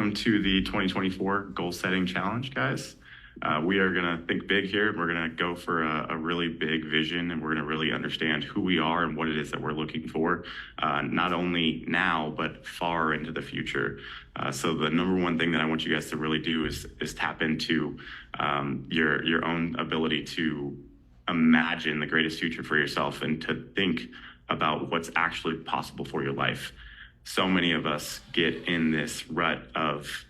welcome to the 2024 Goal Setting Challenge, guys. We are going to think big here. We're going to go for a really big vision, and we're going to really understand who we are and what it is that we're looking for, not only now, but far into the future. So the number one thing that I want you guys to really do is tap into your own ability to imagine the greatest future for yourself and to think about what's actually possible for your life. So many of us get in this rut of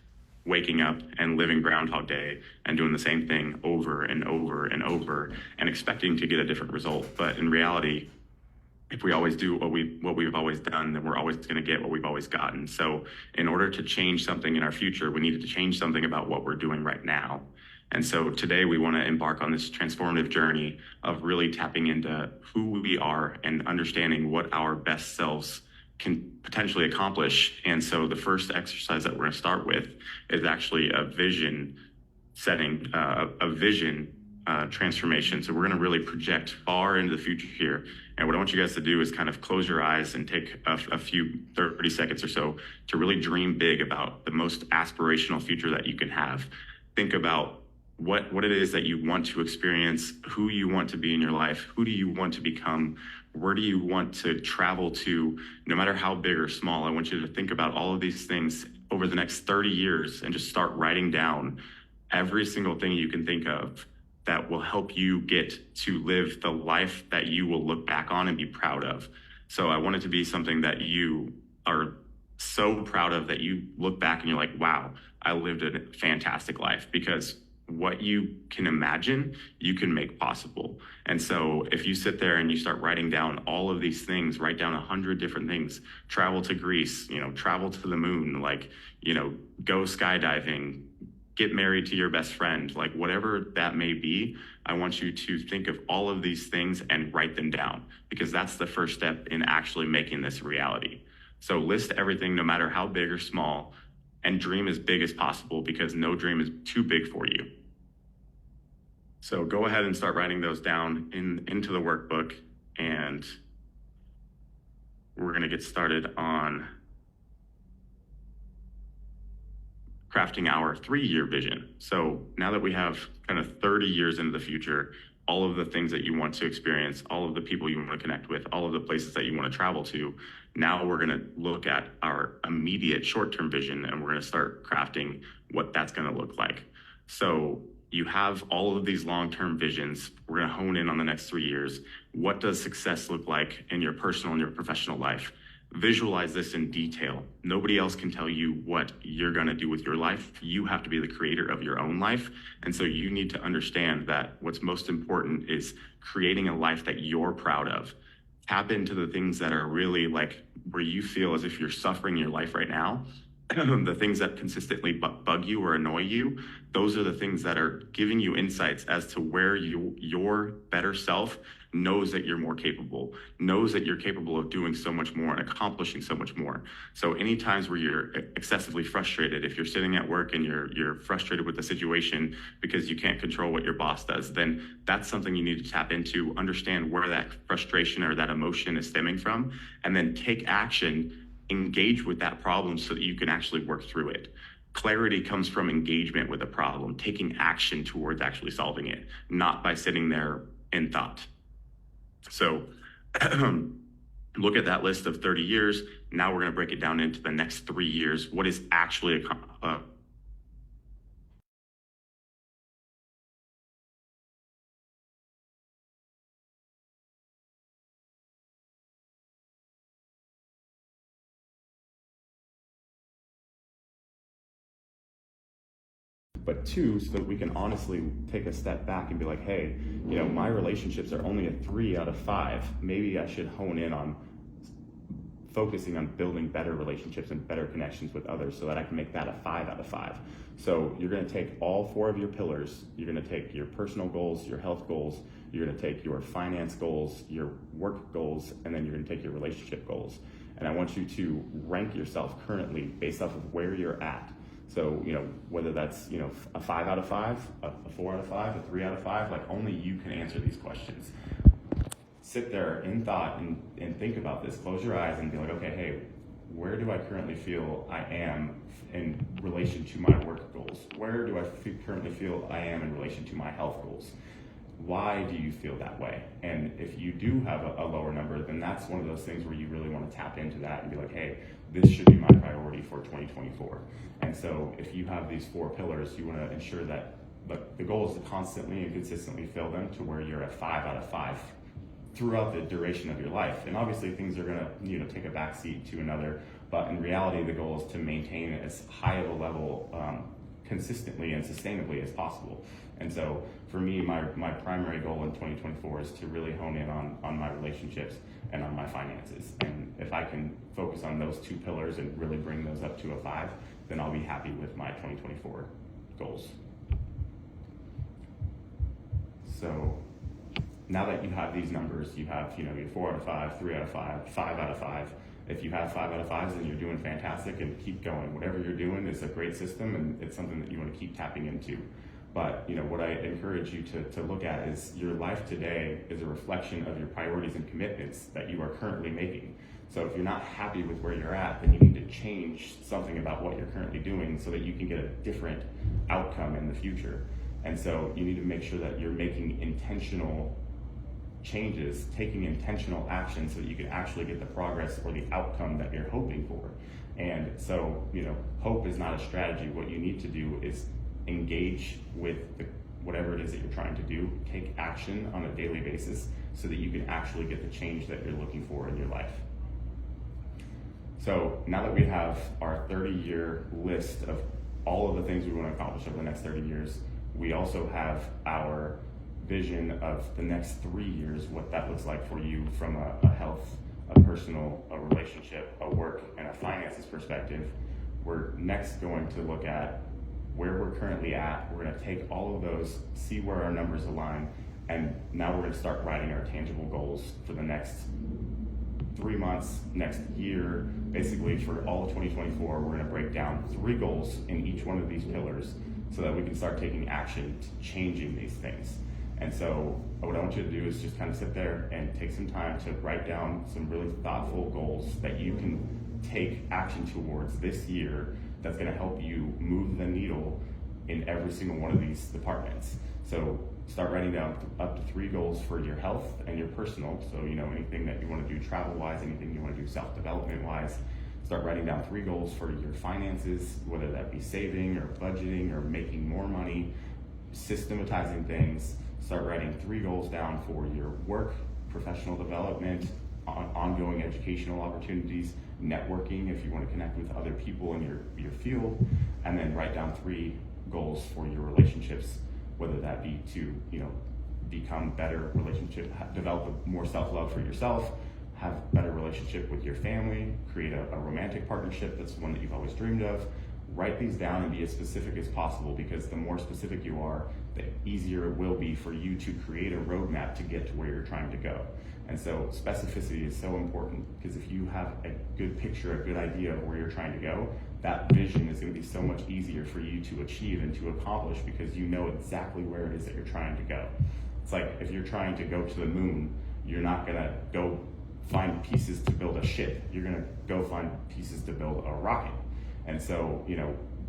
waking up and living Groundhog Day and doing the same thing over and over and over and expecting to get a different result. But in reality, if we always do what we've always done, then we're always going to get what we've always gotten. So in order to change something in our future, we needed to change something about what we're doing right now. And so today we want to embark on this transformative journey of really tapping into who we are and understanding what our best selves can potentially accomplish. And so the first exercise that we're going to start with is actually a vision setting, a vision transformation. So we're going to really project far into the future here. And what I want you guys to do is kind of close your eyes and take a few 30 seconds or so to really dream big about the most aspirational future that you can have. Think about what it is that you want to experience, who you want to be in your life, who do you want to become, where do you want to travel to, no matter how big or small. I want you to think about all of these things over the next 30 years and just start writing down every single thing you can think of that will help you get to live the life that you will look back on and be proud of. So I want it to be something that you are so proud of that you look back and you're like, wow, I lived a fantastic life, because what you can imagine, you can make possible. And so if you sit there and you start writing down all of these things, write down 100 different things, travel to Greece, travel to the moon, go skydiving, get married to your best friend, whatever that may be, I want you to think of all of these things and write them down, because that's the first step in actually making this reality. So list everything, no matter how big or small, and dream as big as possible, because no dream is too big for you. So go ahead and start writing those down into the workbook, and we're gonna get started on crafting our 3-year vision. So now that we have kind of 30 years into the future, all of the things that you want to experience, all of the people you want to connect with, all of the places that you want to travel to, now we're going to look at our immediate short-term vision, and we're going to start crafting what that's going to look like. So you have all of these long-term visions. We're going to hone in on the next 3 years. What does success look like in your personal and your professional life? Visualize this in detail. Nobody else can tell you what you're going to do with your life. You have to be the creator of your own life. And so you need to understand that what's most important is creating a life that you're proud of. Tap into the things that are really where you feel as if you're suffering your life right now. The things that consistently bug you or annoy you, those are the things that are giving you insights as to where your better self knows that you're more capable, knows that you're capable of doing so much more and accomplishing so much more. So any times where you're excessively frustrated, if you're sitting at work and you're frustrated with the situation because you can't control what your boss does, then that's something you need to tap into, understand where that frustration or that emotion is stemming from, and then take action, engage with that problem so that you can actually work through it. Clarity comes from engagement with a problem, taking action towards actually solving it, not by sitting there in thought. So look at that list of 30 years. Now we're going to break it down into the next 3 years. What is actually but 2, so that we can honestly take a step back and be like, hey, my relationships are only a 3 out of 5. Maybe I should hone in on focusing on building better relationships and better connections with others so that I can make that a 5 out of 5. So you're going to take all 4 of your pillars. You're going to take your personal goals, your health goals, you're going to take your finance goals, your work goals, and then you're going to take your relationship goals. And I want you to rank yourself currently based off of where you're at. So, whether that's, a 5 out of 5, a 4 out of 5, a 3 out of 5, only you can answer these questions. Sit there in thought and think about this. Close your eyes and be like, okay, hey, where do I currently feel I am in relation to my work goals? Where do I currently feel I am in relation to my health goals? Why do you feel that way? And if you do have a lower number, then that's one of those things where you really want to tap into that and be like, hey, this should be my priority for 2024. And so if you have these 4 pillars, you want to ensure that the goal is to constantly and consistently fill them to where you're at 5 out of 5 throughout the duration of your life. And obviously things are going to take a backseat to another, but in reality the goal is to maintain as high of a level consistently and sustainably as possible. And so for me, my primary goal in 2024 is to really hone in on my relationships and on my finances. And if I can focus on those 2 pillars and really bring those up to a 5, then I'll be happy with my 2024 goals. So now that you have these numbers, you have your 4 out of 5, 3 out of 5, 5 out of 5. If you have 5 out of 5s, then you're doing fantastic, and keep going. Whatever you're doing is a great system, and it's something that you want to keep tapping into. But what I encourage you to look at is your life today is a reflection of your priorities and commitments that you are currently making. So if you're not happy with where you're at, then you need to change something about what you're currently doing so that you can get a different outcome in the future. And so you need to make sure that you're making intentional changes, taking intentional action so that you can actually get the progress or the outcome that you're hoping for. And so, hope is not a strategy. What you need to do is engage with whatever it is that you're trying to do, take action on a daily basis so that you can actually get the change that you're looking for in your life. So now that we have our 30-year list of all of the things we want to accomplish over the next 30 years, we also have our vision of the next 3 years, what that looks like for you from a health, a personal, a relationship, a work, and a finances perspective. We're next going to look at where we're currently at. We're going to take all of those, see where our numbers align, and now we're going to start writing our tangible goals for the next 3 months, next year. Basically for all of 2024, we're going to break down 3 goals in each one of these pillars so that we can start taking action to changing these things. And so what I want you to do is just kind of sit there and take some time to write down some really thoughtful goals that you can take action towards this year that's going to help you move the needle in every single one of these departments. So start writing down up to 3 goals for your health and your personal. So, anything that you want to do travel-wise, anything you want to do self-development-wise. Start writing down 3 goals for your finances, whether that be saving or budgeting or making more money, systematizing things. Start writing 3 goals down for your work, professional development, ongoing educational opportunities, networking if you want to connect with other people in your field, and then write down 3 goals for your relationships, whether that be to become better relationship, develop more self-love for yourself, have better relationship with your family, create a romantic partnership that's one that you've always dreamed of. Write these down and be as specific as possible, because the more specific you are, the easier it will be for you to create a roadmap to get to where you're trying to go. And so specificity is so important, because if you have a good picture, a good idea of where you're trying to go, that vision is going to be so much easier for you to achieve and to accomplish, because you know exactly where it is that you're trying to go. It's like if you're trying to go to the moon, you're not going to go find pieces to build a ship. You're going to go find pieces to build a rocket. And so,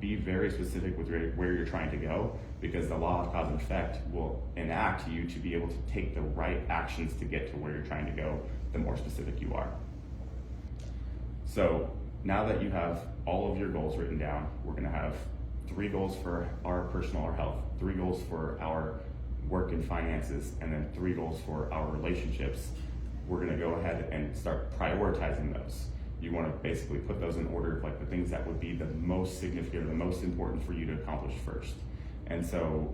be very specific with where you're trying to go, because the law of cause and effect will enact you to be able to take the right actions to get to where you're trying to go, the more specific you are. So now that you have all of your goals written down, we're going to have 3 goals for our personal or health, 3 goals for our work and finances, and then 3 goals for our relationships. We're going to go ahead and start prioritizing those. You want to basically put those in order of like the things that would be the most significant or the most important for you to accomplish first. And so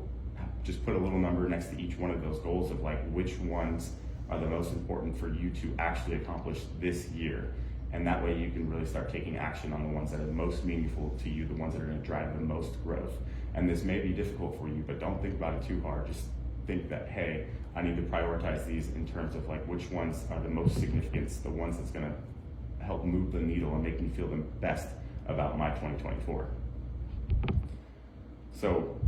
just put a little number next to each one of those goals of like which ones are the most important for you to actually accomplish this year. And that way you can really start taking action on the ones that are most meaningful to you, the ones that are going to drive the most growth. And this may be difficult for you, but don't think about it too hard. Just think that, hey, I need to prioritize these in terms of like which ones are the most significant, the ones that's going to help move the needle and make me feel the best about my 2024. So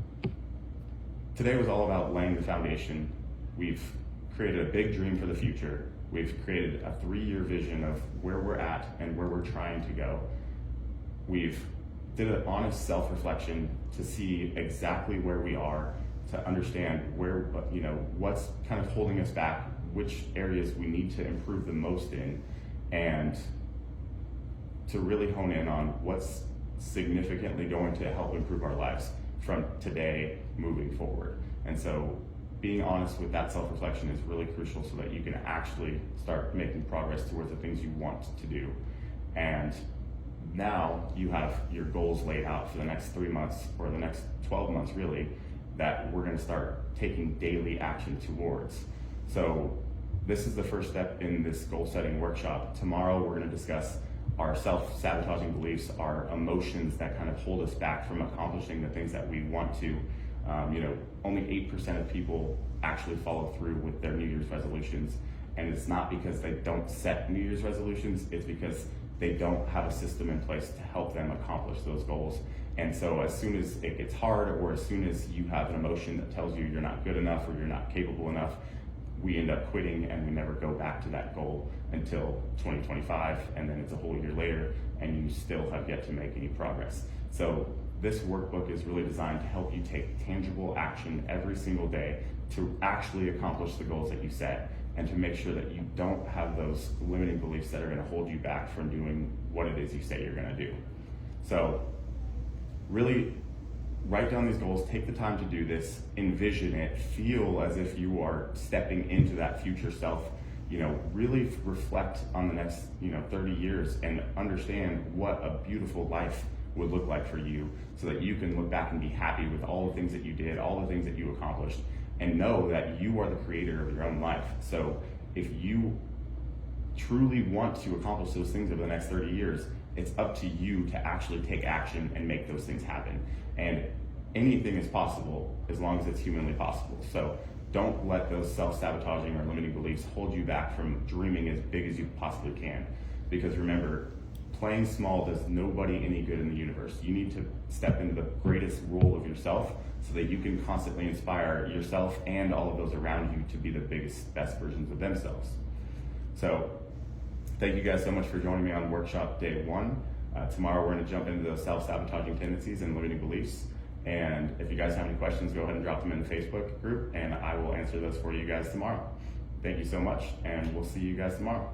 today was all about laying the foundation. We've created a big dream for the future. We've created a 3-year vision of where we're at and where we're trying to go. We've did an honest self-reflection to see exactly where we are, to understand where, what's kind of holding us back, which areas we need to improve the most in, and to really hone in on what's significantly going to help improve our lives from today moving forward. And so being honest with that self-reflection is really crucial so that you can actually start making progress towards the things you want to do. And now you have your goals laid out for the next 3 months or the next 12 months really, that we're going to start taking daily action towards. So this is the first step in this goal setting workshop. Tomorrow we're going to discuss our self-sabotaging beliefs, our emotions that kind of hold us back from accomplishing the things that we want to. Only 8% of people actually follow through with their New Year's resolutions. And it's not because they don't set New Year's resolutions, it's because they don't have a system in place to help them accomplish those goals. And so as soon as it gets hard, or as soon as you have an emotion that tells you you're not good enough or you're not capable enough, we end up quitting and we never go back to that goal until 2025, and then it's a whole year later and you still have yet to make any progress. So this workbook is really designed to help you take tangible action every single day to actually accomplish the goals that you set, and to make sure that you don't have those limiting beliefs that are going to hold you back from doing what it is you say you're going to do. So really write down these goals, take the time to do this, envision it, feel as if you are stepping into that future self, really reflect on the next 30 years and understand what a beautiful life would look like for you, so that you can look back and be happy with all the things that you did, all the things that you accomplished, and know that you are the creator of your own life. So if you truly want to accomplish those things over the next 30 years, it's up to you to actually take action and make those things happen. And anything is possible as long as it's humanly possible. So don't let those self-sabotaging or limiting beliefs hold you back from dreaming as big as you possibly can. Because remember, playing small does nobody any good in the universe. You need to step into the greatest role of yourself so that you can constantly inspire yourself and all of those around you to be the biggest, best versions of themselves. So thank you guys so much for joining me on workshop day 1. Tomorrow we're going to jump into those self-sabotaging tendencies and limiting beliefs. And if you guys have any questions, go ahead and drop them in the Facebook group and I will answer those for you guys tomorrow. Thank you so much, and we'll see you guys tomorrow.